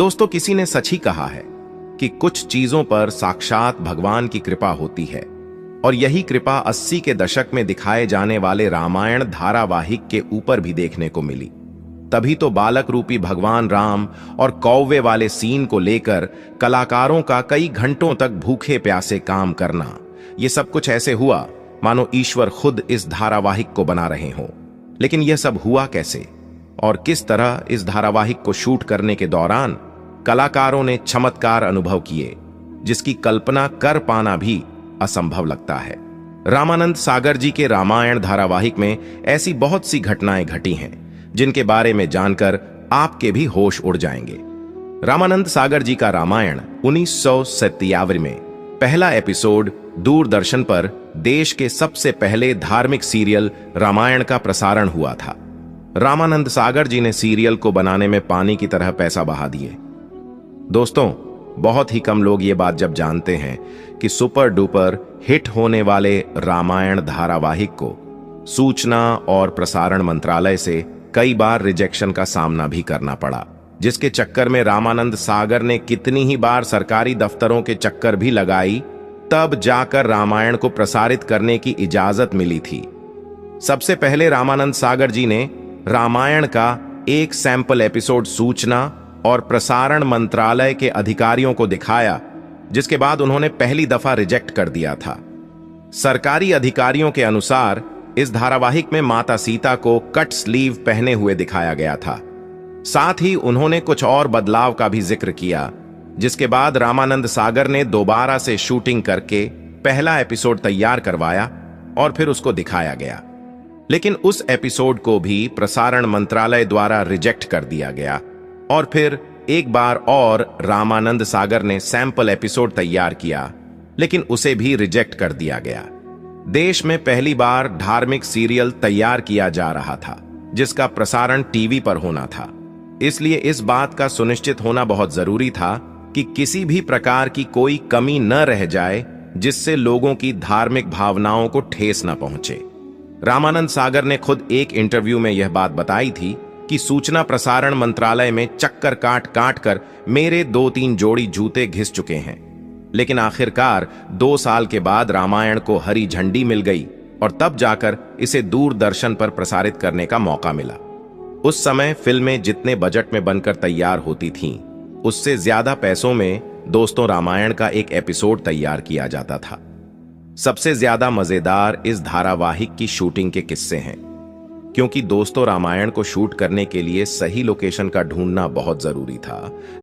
दोस्तों, किसी ने सच ही कहा है कि कुछ चीजों पर साक्षात भगवान की कृपा होती है, और यही कृपा 80 के दशक में दिखाए जाने वाले रामायण धारावाहिक के ऊपर भी देखने को मिली। तभी तो बालक रूपी भगवान राम और कौवे वाले सीन को लेकर कलाकारों का कई घंटों तक भूखे प्यासे काम करना, ये सब कुछ ऐसे हुआ मानो ईश्वर खुद इस धारावाहिक को बना रहे हों। लेकिन यह सब हुआ कैसे और किस तरह इस धारावाहिक को शूट करने के दौरान कलाकारों ने चमत्कार अनुभव किए, जिसकी कल्पना कर पाना भी असंभव लगता है। रामानंद सागर जी के रामायण धारावाहिक में ऐसी बहुत सी घटनाएं घटी हैं जिनके बारे में जानकर आपके भी होश उड़ जाएंगे। रामानंद सागर जी का रामायण 1997 में पहला एपिसोड दूरदर्शन पर देश के सबसे पहले धार्मिक सीरियल रामायण का प्रसारण हुआ था। रामानंद सागर जी ने सीरियल को बनाने में पानी की तरह पैसा बहा दिए। दोस्तों, बहुत ही कम लोग ये बात जब जानते हैं कि सुपर डुपर हिट होने वाले रामायण धारावाहिक को सूचना और प्रसारण मंत्रालय से कई बार रिजेक्शन का सामना भी करना पड़ा, जिसके चक्कर में रामानंद सागर ने कितनी ही बार सरकारी दफ्तरों के चक्कर भी लगाई, तब जाकर रामायण को प्रसारित करने की इजाजत मिली थी। सबसे पहले रामानंद सागर जी ने रामायण का एक सैंपल एपिसोड सूचना और प्रसारण मंत्रालय के अधिकारियों को दिखाया, जिसके बाद उन्होंने पहली दफा रिजेक्ट कर दिया था। सरकारी अधिकारियों के अनुसार इस धारावाहिक में माता सीता को कट स्लीव पहने हुए दिखाया गया था। साथ ही उन्होंने कुछ और बदलाव का भी जिक्र किया, जिसके बाद रामानंद सागर ने दोबारा से शूटिंग करके पहला एपिसोड तैयार करवाया और फिर उसको दिखाया गया। लेकिन उस एपिसोड को भी प्रसारण मंत्रालय द्वारा रिजेक्ट कर दिया गया और फिर एक बार और रामानंद सागर ने सैंपल एपिसोड तैयार किया, लेकिन उसे भी रिजेक्ट कर दिया गया। देश में पहली बार धार्मिक सीरियल तैयार किया जा रहा था, जिसका प्रसारण टीवी पर होना था। इसलिए इस बात का सुनिश्चित होना बहुत जरूरी था कि किसी भी प्रकार की कोई कमी न रह जाए, जिससे लोगों की धार्मिक भावनाओं को ठेस न पहुंचे। रामानंद सागर ने खुद एक इंटरव्यू में यह बात बताई थी कि सूचना प्रसारण मंत्रालय में चक्कर काट काट कर मेरे 2-3 जोड़ी जूते घिस चुके हैं, लेकिन आखिरकार 2 साल के बाद रामायण को हरी झंडी मिल गई और तब जाकर इसे दूरदर्शन पर प्रसारित करने का मौका मिला। उस समय फिल्में जितने बजट में बनकर तैयार होती थीं, उससे ज्यादा पैसों में दोस्तों रामायण का एक एपिसोड तैयार किया जाता था। सबसे ज्यादा मजेदार इस धारावाहिक की शूटिंग के किस्से हैं, क्योंकि दोस्तों रामायण को शूट करने के लिए सही लोकेशन का ढूंढना बहुत जरूरी था।